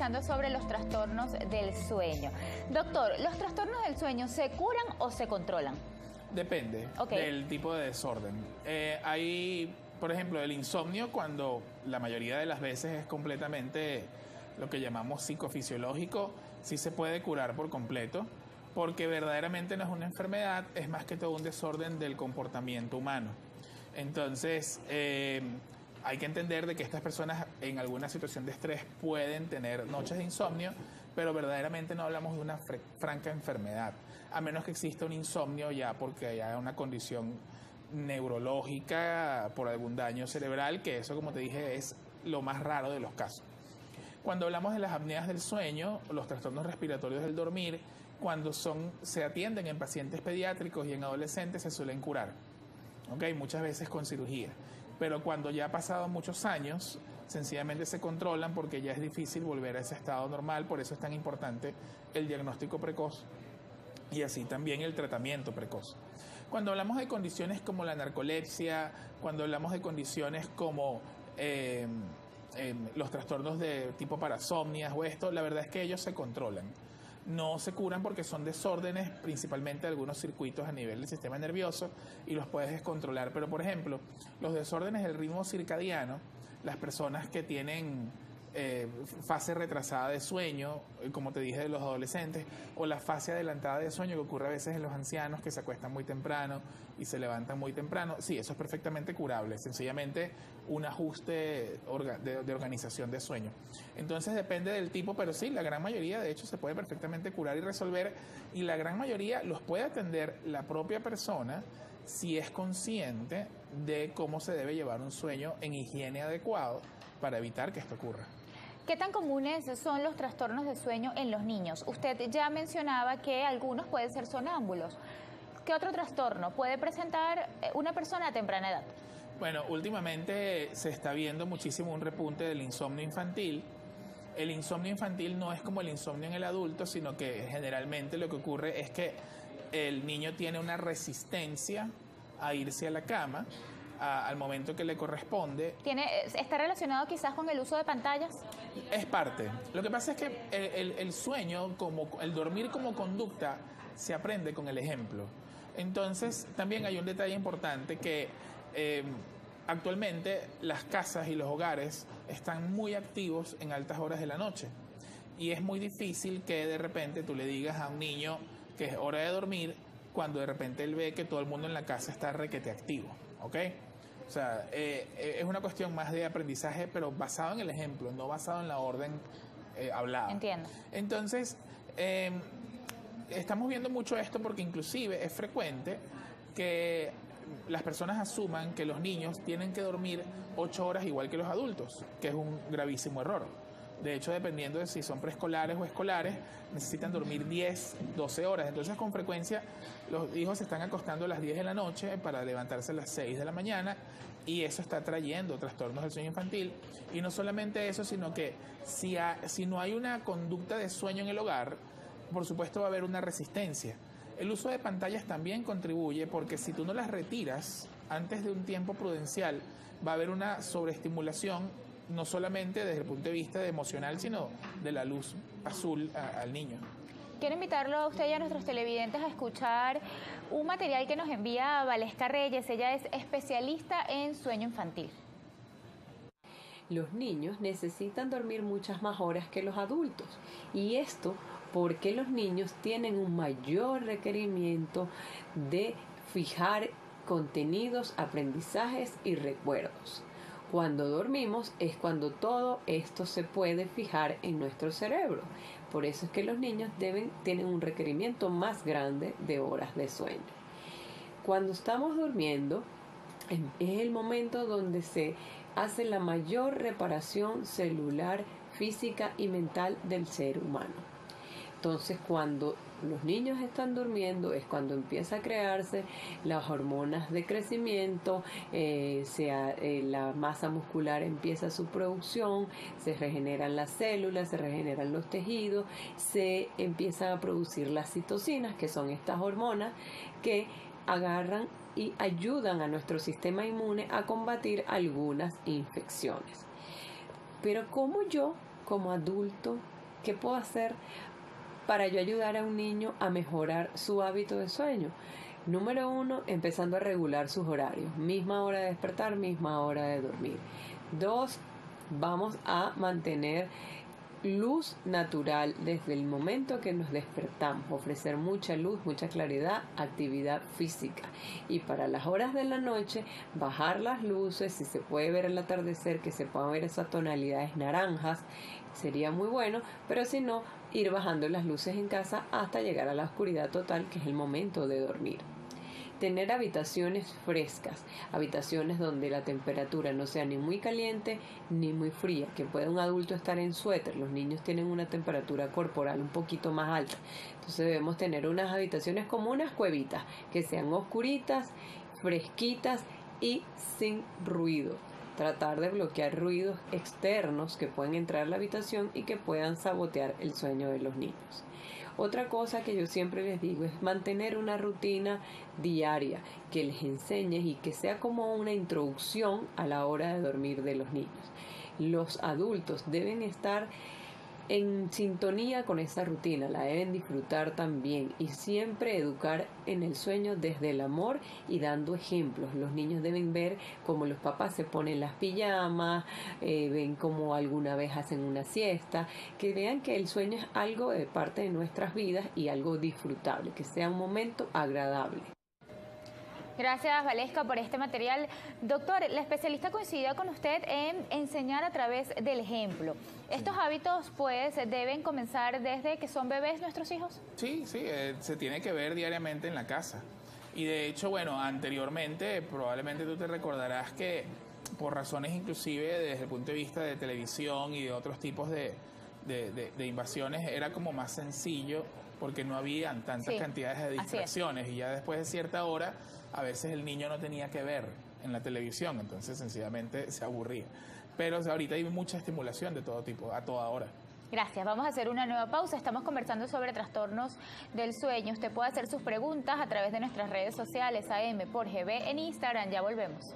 conversando sobre los trastornos del sueño. Doctor, ¿los trastornos del sueño se curan o se controlan? Depende del tipo de desorden. Hay, por ejemplo, el insomnio, cuando la mayoría de las veces es completamente lo que llamamos psicofisiológico, sí se puede curar por completo, porque verdaderamente no es una enfermedad, es más que todo un desorden del comportamiento humano. Entonces, hay que entender de que estas personas en alguna situación de estrés pueden tener noches de insomnio, pero verdaderamente no hablamos de una franca enfermedad, a menos que exista un insomnio ya porque haya una condición neurológica por algún daño cerebral, que eso, como te dije, es lo más raro de los casos. Cuando hablamos de las apneas del sueño, los trastornos respiratorios del dormir, cuando se atienden en pacientes pediátricos y en adolescentes, se suelen curar, muchas veces con cirugía. Pero cuando ya ha pasado muchos años, sencillamente se controlan porque ya es difícil volver a ese estado normal. Por eso es tan importante el diagnóstico precoz y así también el tratamiento precoz. Cuando hablamos de condiciones como la narcolepsia, cuando hablamos de condiciones como los trastornos de tipo parasomnias o esto, la verdad es que ellos se controlan. No se curan porque son desórdenes, principalmente de algunos circuitos a nivel del sistema nervioso, y los puedes descontrolar. Pero, por ejemplo, los desórdenes del ritmo circadiano, las personas que tienen fase retrasada de sueño, como te dije, de los adolescentes, o la fase adelantada de sueño que ocurre a veces en los ancianos que se acuestan muy temprano y se levantan muy temprano, sí, eso es perfectamente curable, sencillamente un ajuste de organización de sueño. Entonces depende del tipo, pero sí, la gran mayoría de hecho se puede perfectamente curar y resolver, y la gran mayoría los puede atender la propia persona si es consciente de cómo se debe llevar un sueño en higiene adecuado para evitar que esto ocurra. ¿Qué tan comunes son los trastornos de sueño en los niños? Usted ya mencionaba que algunos pueden ser sonámbulos. ¿Qué otro trastorno puede presentar una persona a temprana edad? Bueno, últimamente se está viendo muchísimo un repunte del insomnio infantil. El insomnio infantil no es como el insomnio en el adulto, sino que generalmente lo que ocurre es que el niño tiene una resistencia a irse a la cama al momento que le corresponde. ¿Está relacionado quizás con el uso de pantallas? Es parte. Lo que pasa es que el sueño, el dormir como conducta, se aprende con el ejemplo. Entonces, también hay un detalle importante que actualmente las casas y los hogares están muy activos en altas horas de la noche. Y es muy difícil que de repente tú le digas a un niño que es hora de dormir cuando de repente él ve que todo el mundo en la casa está requete activo, ¿ok? O sea, es una cuestión más de aprendizaje, pero basado en el ejemplo, no basado en la orden hablada. Entiendo. Entonces, estamos viendo mucho esto porque inclusive es frecuente que las personas asuman que los niños tienen que dormir 8 horas igual que los adultos, que es un gravísimo error. De hecho, dependiendo de si son preescolares o escolares, necesitan dormir 10, 12 horas. Entonces, con frecuencia, los hijos se están acostando a las 10 de la noche para levantarse a las 6 de la mañana, y eso está trayendo trastornos del sueño infantil. Y no solamente eso, sino que si no hay una conducta de sueño en el hogar, por supuesto va a haber una resistencia. El uso de pantallas también contribuye, porque si tú no las retiras antes de un tiempo prudencial, va a haber una sobreestimulación, no solamente desde el punto de vista emocional, sino de la luz azul al niño. Quiero invitarlo a usted y a nuestros televidentes a escuchar un material que nos envía Valesca Reyes. Ella es especialista en sueño infantil. Los niños necesitan dormir muchas más horas que los adultos, y esto porque los niños tienen un mayor requerimiento de fijar contenidos, aprendizajes y recuerdos. Cuando dormimos es cuando todo esto se puede fijar en nuestro cerebro. Por eso es que los niños tienen un requerimiento más grande de horas de sueño. Cuando estamos durmiendo es el momento donde se hace la mayor reparación celular, física y mental del ser humano. Entonces, cuando los niños están durmiendo es cuando empieza a crearse las hormonas de crecimiento, la masa muscular empieza su producción, se regeneran las células, se regeneran los tejidos, se empiezan a producir las citocinas, que son estas hormonas que agarran y ayudan a nuestro sistema inmune a combatir algunas infecciones. Pero ¿cómo yo, como adulto, ¿qué puedo hacer para yo ayudar a un niño a mejorar su hábito de sueño? Número 1, empezando a regular sus horarios. Misma hora de despertar, misma hora de dormir. 2, vamos a mantener luz natural desde el momento que nos despertamos, ofrecer mucha luz, mucha claridad, actividad física. Y para las horas de la noche, bajar las luces, si se puede ver el atardecer, que se puedan ver esas tonalidades naranjas, sería muy bueno, pero si no, ir bajando las luces en casa hasta llegar a la oscuridad total, que es el momento de dormir. Tener habitaciones frescas, habitaciones donde la temperatura no sea ni muy caliente ni muy fría, que pueda un adulto estar en suéter. Los niños tienen una temperatura corporal un poquito más alta, entonces debemos tener unas habitaciones como unas cuevitas, que sean oscuritas, fresquitas y sin ruido. Tratar de bloquear ruidos externos que pueden entrar a la habitación y que puedan sabotear el sueño de los niños. Otra cosa que yo siempre les digo es mantener una rutina diaria que les enseñe y que sea como una introducción a la hora de dormir de los niños. Los adultos deben estar en sintonía con esa rutina, la deben disfrutar también y siempre educar en el sueño desde el amor y dando ejemplos. Los niños deben ver cómo los papás se ponen las pijamas, ven cómo alguna vez hacen una siesta, que vean que el sueño es algo de parte de nuestras vidas y algo disfrutable, que sea un momento agradable. Gracias, Valesca, por este material. Doctor, la especialista coincide con usted en enseñar a través del ejemplo. ¿Estos hábitos, pues, deben comenzar desde que son bebés nuestros hijos? Sí, se tiene que ver diariamente en la casa. Y de hecho, bueno, anteriormente probablemente tú te recordarás que por razones inclusive desde el punto de vista de televisión y de otros tipos de invasiones era como más sencillo porque no habían tantas cantidades de distracciones y ya después de cierta hora a veces el niño no tenía que ver en la televisión, entonces sencillamente se aburría. Pero ahorita hay mucha estimulación de todo tipo, a toda hora. Gracias, vamos a hacer una nueva pausa. Estamos conversando sobre trastornos del sueño. Usted puede hacer sus preguntas a través de nuestras redes sociales, AM por GB en Instagram. Ya volvemos.